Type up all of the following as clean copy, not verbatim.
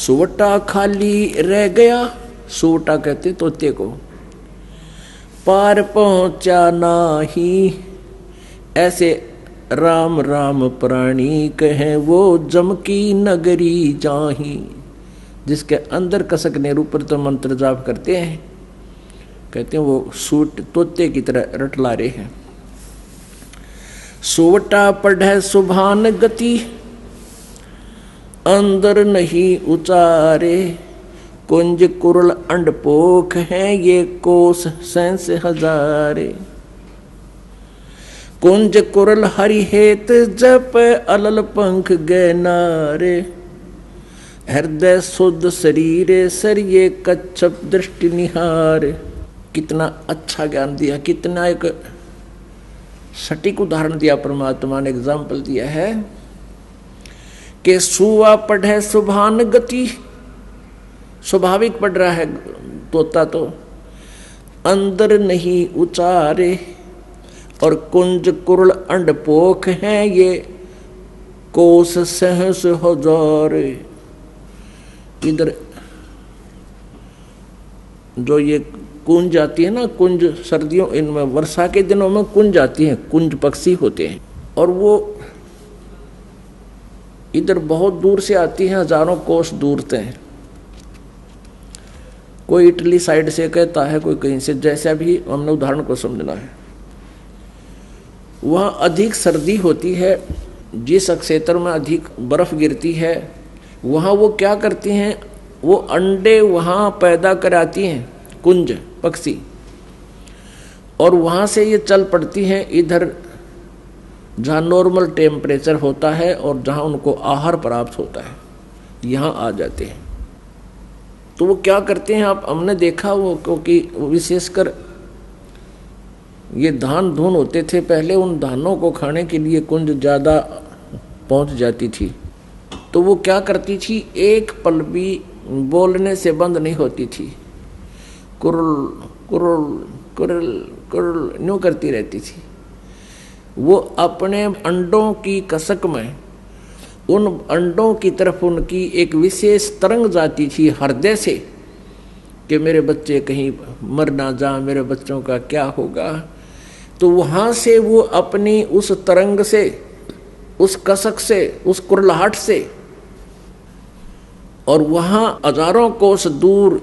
सुवटा खाली रह गया, सुवटा कहते तोते को, पार पहुंचा नाही, ऐसे राम राम प्राणी कहे वो जम की नगरी जाही। जिसके अंदर कसक नेहरू पर तो मंत्र जाप करते हैं, कहते हैं वो सूट तोते की तरह रटला रहे हैं। सुवटा पढ़े सुभान गति, अंदर नहीं उचारे, कुंज कुरल अंडपोख है ये कोस सैंस हजारे। कुंज कुरल हरि हेत जप अलल पंख गैनारे, हृदय शुद्ध शरीर सर ये कच्छप दृष्टि निहार। कितना अच्छा ज्ञान दिया, कितना एक सटीक उदाहरण दिया परमात्मा ने, एग्जाम्पल दिया है कि सुवा पढ़े सुभान गति, स्वाभाविक पढ़ रहा है तोता तो, अंदर नहीं उचारे, और कुंज कुरल अंडपोख है ये कोस सहस हजार। इधर जो ये कुंज आती है ना, कुंज सर्दियों इनमें वर्षा के दिनों में कुंज आती है, कुंज पक्षी होते हैं, और वो इधर बहुत दूर से आती हैं, हजारों कोस दूर से। कोई इटली साइड से कहता है, कोई कहीं से, जैसा भी हमने उदाहरण को समझना है। वहाँ अधिक सर्दी होती है, जिस क्षेत्र में अधिक बर्फ गिरती है वहाँ वो क्या करती हैं, वो अंडे वहाँ पैदा कराती हैं, कुंज पक्षी, और वहाँ से ये चल पड़ती हैं इधर जहाँ नॉर्मल टेम्परेचर होता है और जहाँ उनको आहार प्राप्त होता है, यहाँ आ जाते हैं। तो वो क्या करते हैं, आप हमने देखा वो, क्योंकि विशेषकर ये धान धुन होते थे पहले, उन धानों को खाने के लिए कुंज ज़्यादा पहुँच जाती थी। तो वो क्या करती थी, एक पल भी बोलने से बंद नहीं होती थी, कुरुल कुरुल कुरुल कुरुल न्यू करती रहती थी। वो अपने अंडों की कसक में उन अंडों की तरफ उनकी एक विशेष तरंग जाती थी हृदय से, कि मेरे बच्चे कहीं मर ना जा, मेरे बच्चों का क्या होगा। तो वहाँ से वो अपनी उस तरंग से, उस कसक से, उस कुरलाहट से, और वहाँ हजारों कोस दूर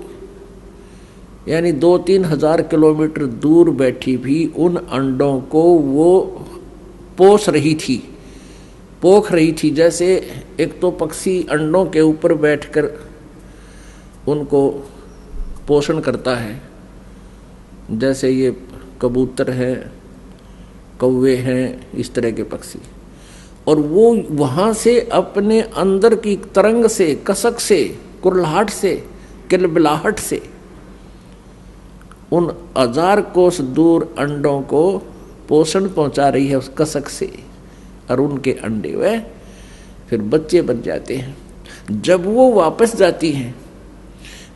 यानी 2-3 हजार किलोमीटर दूर बैठी भी उन अंडों को वो पोष रही थी, पोख रही थी। जैसे एक तो पक्षी अंडों के ऊपर बैठकर उनको पोषण करता है, जैसे ये कबूतर हैं, कौवे हैं, इस तरह के पक्षी, और वो वहाँ से अपने अंदर की तरंग से, कसक से, कुरलाहट से, किलबिलाहट से उन 1000 कोस दूर अंडों को पोषण पहुँचा रही है उस कसक से, और उनके अंडे वे फिर बच्चे बन जाते हैं। जब वो वापस जाती हैं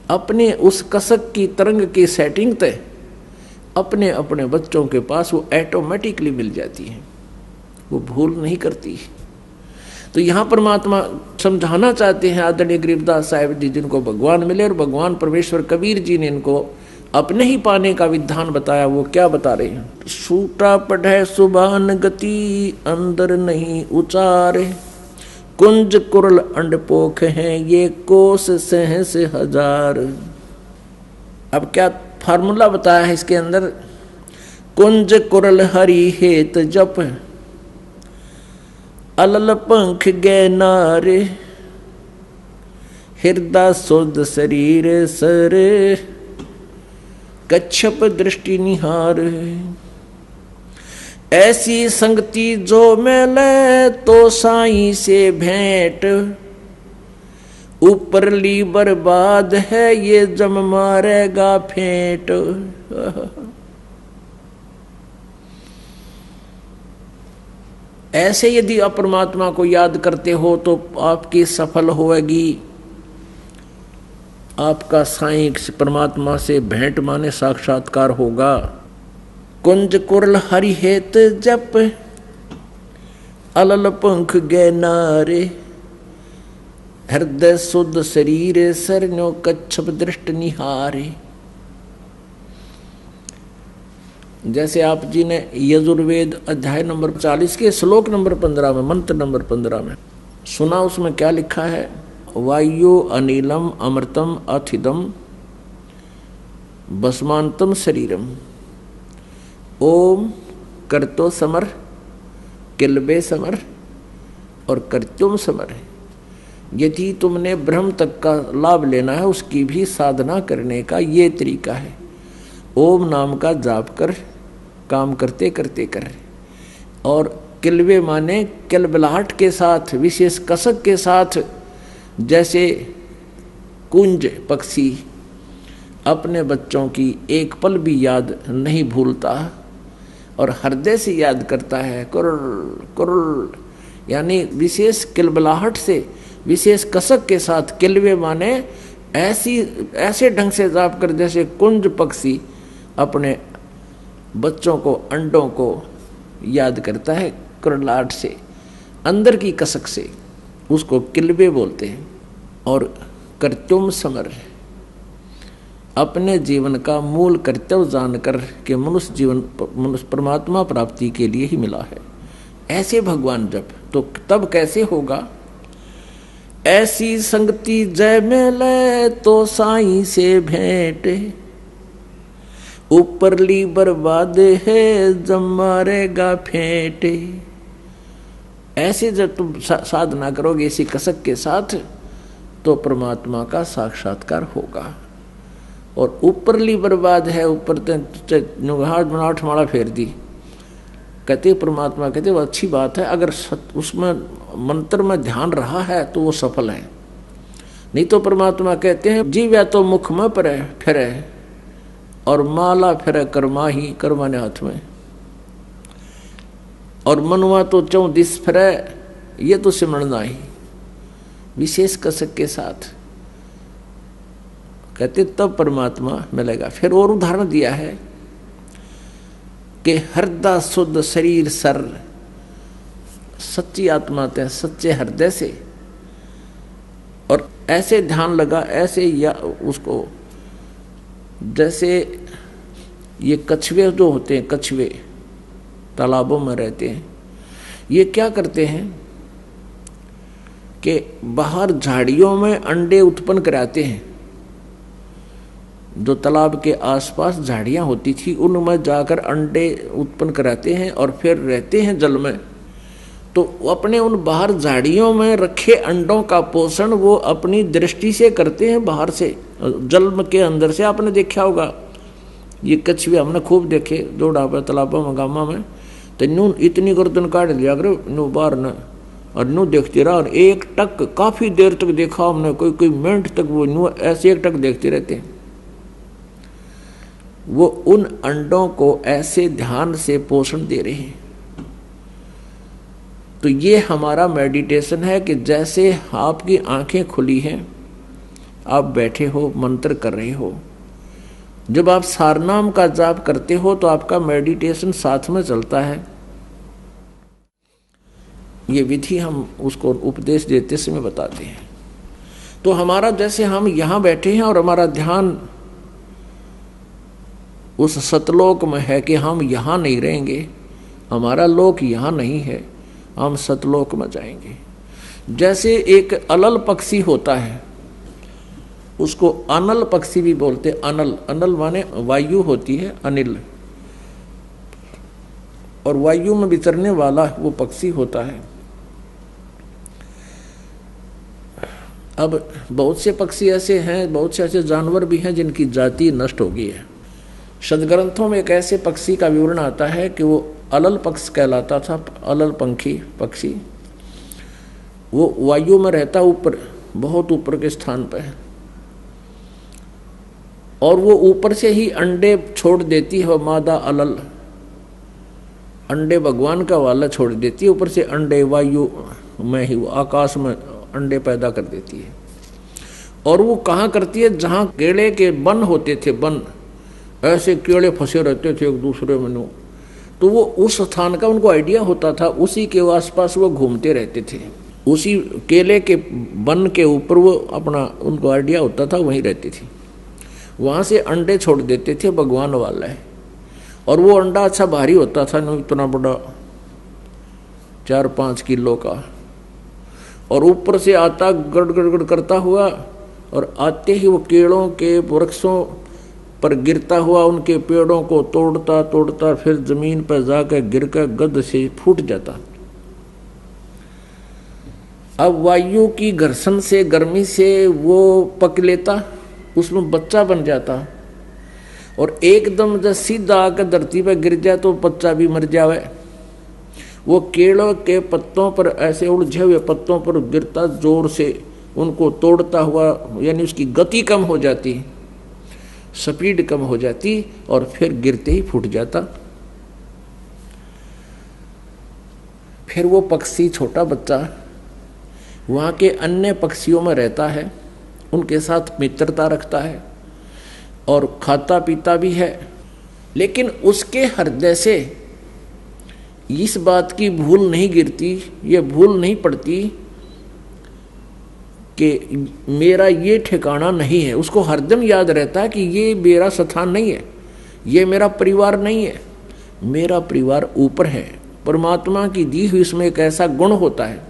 अपने उस कसक की तरंग की सेटिंग तय, अपने अपने बच्चों के पास वो ऑटोमेटिकली मिल जाती हैं, वो भूल नहीं करती। तो यहाँ परमात्मा समझाना चाहते हैं, आदरणीय गरीबदास साहिब जी जिनको भगवान मिले, और भगवान परमेश्वर कबीर जी ने इनको अपने ही पाने का विधान बताया। वो क्या बता रहे हैं, सूटा पढ़े सुबान गति, अंदर नहीं उचारे, कुंज कुरल अंडपोख हैं ये कोस सहस हजार। अब क्या फार्मूला बताया है इसके अंदर, कुंज कुरल हरि हेत जप, अलल पंख गैनारे, हृदय शुद्ध शरीर सर कच्छप दृष्टि निहार। ऐसी संगति जो मिले तो साईं से भेंट, ऊपरली बर्बाद है ये जम मारेगा फेंट। ऐसे यदि आप परमात्मा को याद करते हो तो आपकी सफल होगी, आपका साईं परमात्मा से भेंट माने साक्षात्कार होगा। कुंज कुरल हरि हेत जप, अलल पंख गैनारे, हृदय शुद्ध शरीर सरन्यो कच्छप दृष्ट निहारे। जैसे आप जी ने यजुर्वेद अध्याय नंबर 40 के श्लोक नंबर 15 में, मंत्र नंबर 15 में सुना, उसमें क्या लिखा है? वायु अनिलम अमृतम अथिदम भस्मांतम शरीरम ओम कर्तो समर किलबे समर और कर्त्युम समर। यदि तुमने ब्रह्म तक का लाभ लेना है, उसकी भी साधना करने का ये तरीका है। ओम नाम का जाप कर, काम करते करते कर। और किलबे माने किलबिलाहट के साथ, विशेष कसक के साथ, जैसे कुंज पक्षी अपने बच्चों की एक पल भी याद नहीं भूलता और हृदय से याद करता है, कुरुल कुरुल, यानी विशेष किलबिलाहट से, विशेष कसक के साथ। किलबे माने ऐसे ढंग से जाप कर जैसे कुंज पक्षी अपने बच्चों को, अंडों को याद करता है कुरलाहट से, अंदर की कसक से, उसको किलबे बोलते हैं। और कर्तव्य समर, अपने जीवन का मूल कर्तव्य जानकर के मनुष्य जीवन मनुष्य परमात्मा प्राप्ति के लिए ही मिला है। ऐसे भगवान जब, तो तब कैसे होगा? ऐसी संगति जय मिले तो साईं से भेंट, ऊपरली बर्बाद है जब मारेगा फेंट। ऐसे जब तुम साधना करोगे इसी कसक के साथ, तो परमात्मा का साक्षात्कार होगा। और ऊपरली बर्बाद है, ऊपर आठ माला फेर दी, कहते परमात्मा कहते वो अच्छी बात है, अगर उसमें मंत्र में ध्यान रहा है तो वो सफल है। नहीं तो परमात्मा कहते हैं जीव या तो मुख में परे फिरे और माला फिरे कर्मा ही, कर्मा ने हाथ में, और मनुआ तो चौ दिस फिरे, ये तो सिमरना ही। विशेष कसक के साथ कहते तब परमात्मा मिलेगा। फिर और उदाहरण दिया है कि हृदय शुद्ध शरीर सर, सच्ची आत्मा ते सच्चे हृदय से, और ऐसे ध्यान लगा, ऐसे या उसको, जैसे ये कछुए जो होते हैं, कछुए तालाबों में रहते हैं, ये क्या करते हैं कि बाहर झाड़ियों में अंडे उत्पन्न कराते हैं। जो तालाब के आसपास झाड़ियां होती थी उनमें जाकर अंडे उत्पन्न कराते हैं और फिर रहते हैं जल में। तो अपने उन बाहर झाड़ियों में रखे अंडों का पोषण वो अपनी दृष्टि से करते हैं, बाहर से, जल के अंदर से। आपने देखा होगा ये कछुए, हमने खूब देखे दौड़ा पे तालाबों में, गामा में, तो नू इतनी गर्दन काट लिया करे नू बाहर न, और नू देखते रहा, और एक टक काफी देर तक देखा हमने, कोई मिनट तक वो नू ऐसे एक टक देखते रहते हैं। वो उन अंडों को ऐसे ध्यान से पोषण दे रहे हैं। तो ये हमारा मेडिटेशन है कि जैसे आपकी आंखें खुली हैं, आप बैठे हो, मंत्र कर रहे हो, जब आप सारनाम का जाप करते हो तो आपका मेडिटेशन साथ में चलता है। ये विधि हम उसको उपदेश देते समय बताते हैं। तो हमारा, जैसे हम यहाँ बैठे हैं और हमारा ध्यान उस सतलोक में है कि हम यहाँ नहीं रहेंगे, हमारा लोक यहाँ नहीं है, हम सतलोक में जाएंगे। जैसे एक अलल पक्षी होता है, उसको अनल पक्षी भी बोलते। अनल, अनल माने वायु होती है, अनिल, और वायु में विचरने वाला वो पक्षी होता है। अब बहुत से पक्षी ऐसे हैं, बहुत से ऐसे जानवर भी हैं जिनकी जाति नष्ट हो गई है। सदग्रंथों में एक ऐसे पक्षी का विवरण आता है कि वो अलल पक्ष कहलाता था, अलल पंखी पक्षी। वो वायु में रहता, ऊपर, बहुत ऊपर के स्थान पर है, और वो ऊपर से ही अंडे छोड़ देती है। मादा अलल अंडे भगवान का वाला छोड़ देती है, ऊपर से अंडे वायु में ही, आकाश में अंडे पैदा कर देती है। और वो कहाँ करती है? जहाँ केले के वन होते थे, वन, ऐसे केले फंसे रहते थे एक दूसरे में, तो वो उस स्थान का उनको आइडिया होता था, उसी के आसपास वो घूमते रहते थे। उसी केले के वन के ऊपर वो अपना उनको आइडिया होता था, वहीं रहती थी। वहाँ से अंडे छोड़ देते थे, भगवान वाला है। और वो अंडा अच्छा भारी होता था, ना इतना बड़ा 4-5 किलो का, और ऊपर से आता गड़ गड़ गड़ करता हुआ, और आते ही वो केलों के वृक्षों पर गिरता हुआ उनके पेड़ों को तोड़ता तोड़ता फिर जमीन पर जाकर गिरकर गद से फूट जाता। अब वायु की घर्षण से, गर्मी से वो पक लेता, उसमें बच्चा बन जाता, और एकदम जब सीधा आकर धरती पर गिर जाए तो बच्चा भी मर जावे। वो केलों के पत्तों पर, ऐसे उलझे हुए पत्तों पर गिरता, जोर से उनको तोड़ता हुआ, यानी उसकी गति कम हो जाती, स्पीड कम हो जाती, और फिर गिरते ही फूट जाता। फिर वो पक्षी, छोटा बच्चा, वहाँ के अन्य पक्षियों में रहता है, उनके साथ मित्रता रखता है और खाता पीता भी है। लेकिन उसके हृदय से इस बात की भूल नहीं गिरती, ये भूल नहीं पड़ती कि मेरा ये ठिकाना नहीं है। उसको हरदम याद रहता है कि ये मेरा स्थान नहीं है, ये मेरा परिवार नहीं है, मेरा परिवार ऊपर है। परमात्मा की दी हुई इसमें एक ऐसा गुण होता है,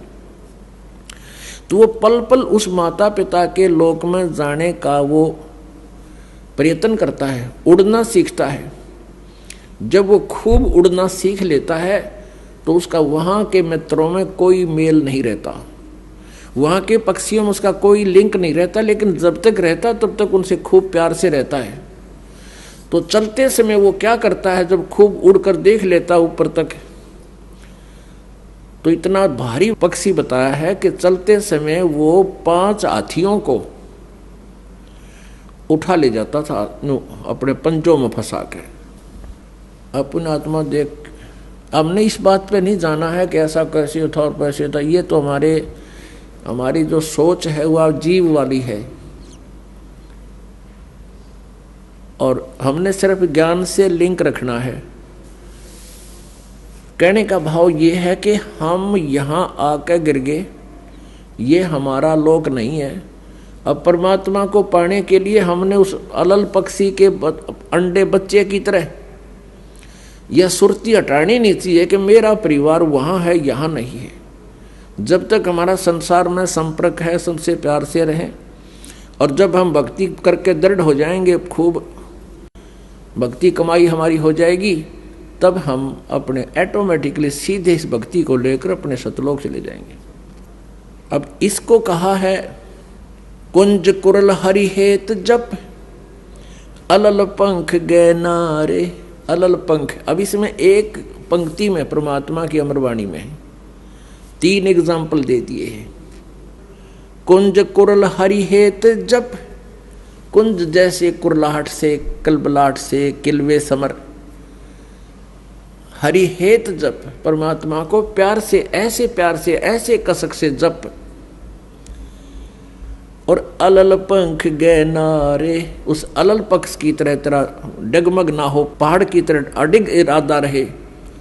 तो वो पल पल उस माता पिता के लोक में जाने का वो प्रयत्न करता है, उड़ना सीखता है। जब वो खूब उड़ना सीख लेता है तो उसका वहाँ के मित्रों में कोई मेल नहीं रहता, वहाँ के पक्षियों में उसका कोई लिंक नहीं रहता, लेकिन जब तक रहता तब तक उनसे खूब प्यार से रहता है। तो चलते समय वो क्या करता है, जब खूब उड़कर देख लेता ऊपर तक, तो इतना भारी पक्षी बताया है कि चलते समय वो 5 हाथियों को उठा ले जाता था अपने पंजों में फंसा के। अपनी आत्मा देख, हमने इस बात पे नहीं जाना है कि ऐसा कैसे था और कैसे था, ये तो हमारी जो सोच है वह जीव वाली है, और हमने सिर्फ ज्ञान से लिंक रखना है। कहने का भाव ये है कि हम यहाँ आकर गिर गए, ये हमारा लोक नहीं है। अब परमात्मा को पाने के लिए हमने उस अलल पक्षी के अंडे बच्चे की तरह यह सुरती हटानी नहीं चाहिए कि मेरा परिवार वहाँ है, यहाँ नहीं है। जब तक हमारा संसार में संपर्क है, सबसे प्यार से रहें, और जब हम भक्ति करके दृढ़ हो जाएंगे, खूब भक्ति कमाई हमारी हो जाएगी, तब हम अपने ऑटोमेटिकली सीधे इस भक्ति को लेकर अपने सतलोक चले जाएंगे। अब इसको कहा है कुंज कुरल हरि हेत जप, अलल पंख गए नारे। अलल पंख, अब इसमें एक पंक्ति में परमात्मा की अमरवाणी में 3 एग्जाम्पल दे दिए हैं। कुंज कुरल हरि हेत जप, कुंज जैसे कुरलाहट से, कलबलाहट से, किलवे समर, हरि हेत जप, परमात्मा को प्यार से, ऐसे कसक से जप। और अलल पंख गए नारे, उस अलल पक्ष की तरह डगमग ना हो, पहाड़ की तरह अडिग इरादा रहे,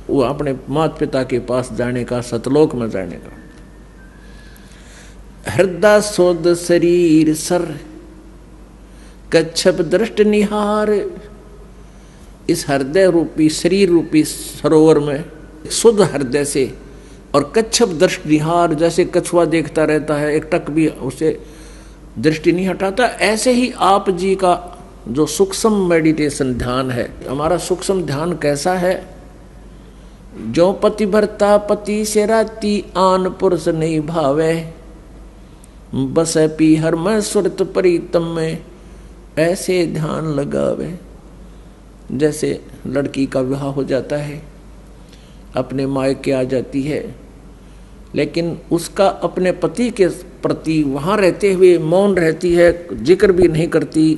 वो अपने माता पिता के पास जाने का, सतलोक में जाने का। हृदय सोद शरीर सर, कच्छप दृष्ट निहार। इस हृदय रूपी, शरीर रूपी सरोवर में शुद्ध हृदय से, और कच्छप दृष्टि निहार, जैसे कछुआ देखता रहता है, एक टक भी उसे दृष्टि नहीं हटाता, ऐसे ही आप जी का जो सूक्ष्म मेडिटेशन ध्यान है, हमारा सूक्ष्म ध्यान कैसा है? जो पति भरता पति से राती, आन पुरुष नहीं भावे, बस पी हर मैं सुरत प्रीतम में, ऐसे ध्यान लगावे। जैसे लड़की का विवाह हो जाता है, अपने मायके आ जाती है, लेकिन उसका अपने पति के प्रति वहाँ रहते हुए मौन रहती है, जिक्र भी नहीं करती।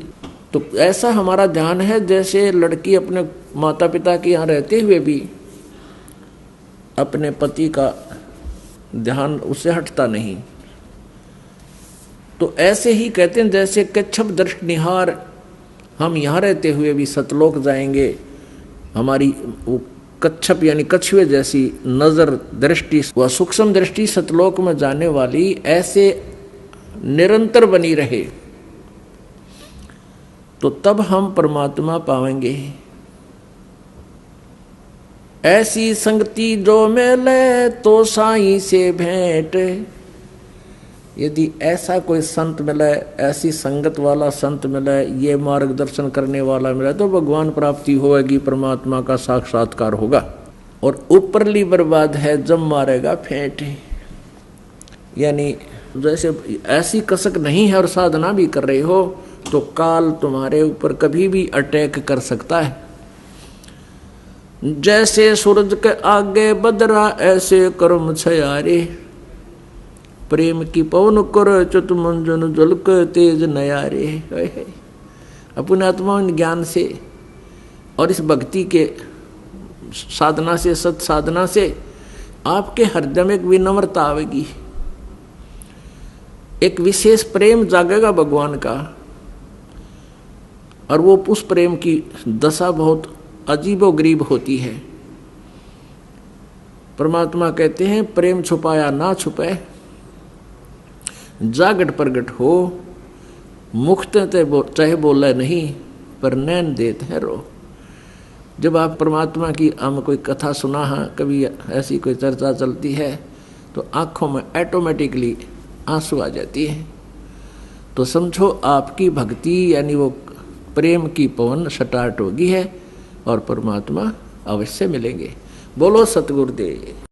तो ऐसा हमारा ध्यान है जैसे लड़की अपने माता पिता के यहाँ रहते हुए भी अपने पति का ध्यान उससे हटता नहीं। तो ऐसे ही कहते हैं जैसे कच्छप दृष्टि निहार, हम यहाँ रहते हुए भी सतलोक जाएंगे, हमारी कच्छप यानी कछुए जैसी नजर दृष्टि, वह सूक्ष्म दृष्टि सतलोक में जाने वाली ऐसे निरंतर बनी रहे, तो तब हम परमात्मा पाएंगे। ऐसी संगति जो मिले तो साईं से भेंट, यदि ऐसा कोई संत मिले, ऐसी संगत वाला संत मिले, ये मार्गदर्शन करने वाला मिले, तो भगवान प्राप्ति होगी, परमात्मा का साक्षात्कार होगा। और ऊपरली बर्बाद है जब मारेगा फेंट, यानी जैसे ऐसी कसक नहीं है और साधना भी कर रहे हो तो काल तुम्हारे ऊपर कभी भी अटैक कर सकता है। जैसे सूरज के आगे बदरा ऐसे कर्म छयारे, प्रेम की पवन कर चतु मंजन जलक तेज नयारे। अपने आत्मा ज्ञान से और इस भक्ति के साधना से, सत साधना से आपके हृदय में एक विनम्रता आवेगी, एक विशेष प्रेम जागेगा भगवान का, और वो उस प्रेम की दशा बहुत अजीबो गरीब होती है। परमात्मा कहते हैं प्रेम छुपाया ना छुपे, जागट प्रगट हो, मुक्त चाहे बोला नहीं पर नैन देते हैं रो। जब आप परमात्मा की हम कोई कथा सुना है, कभी ऐसी कोई चर्चा चलती है, तो आंखों में ऑटोमेटिकली आंसू आ जाती है। तो समझो आपकी भक्ति यानी वो प्रेम की पवन स्टार्ट होगी है और परमात्मा अवश्य मिलेंगे। बोलो सतगुरुदेव।